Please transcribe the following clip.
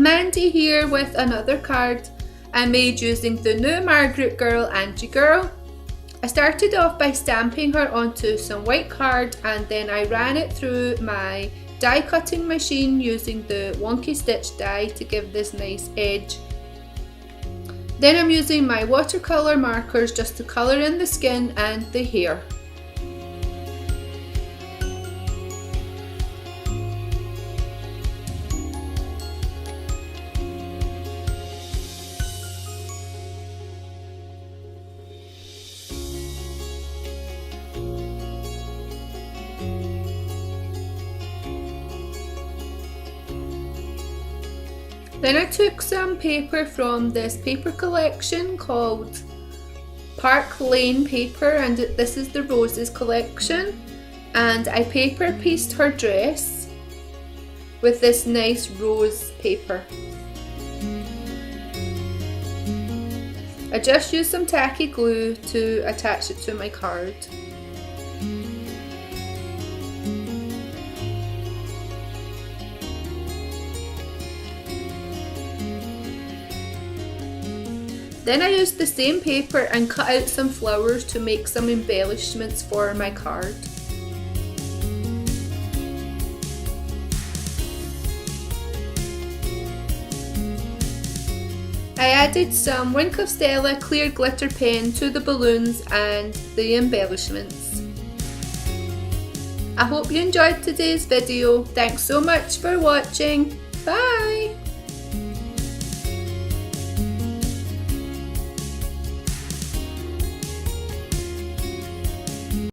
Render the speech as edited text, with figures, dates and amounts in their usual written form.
Mandy here with another card I made using the new Margaret girl, Angie girl. I started off by stamping her onto some white card, and then I ran it through my die cutting machine using the wonky stitch die to give this nice edge. Then I'm using my watercolour markers just to colour in the skin and the hair. Then I took some paper from this paper collection called Park Lane paper, and this is the Roses collection, and I paper pieced her dress with this nice rose paper. I just used some tacky glue to attach it to my card. Then I used the same paper and cut out some flowers to make some embellishments for my card. I added some Wink of Stella clear glitter pen to the balloons and the embellishments. I hope you enjoyed today's video. Thanks so much for watching. Bye!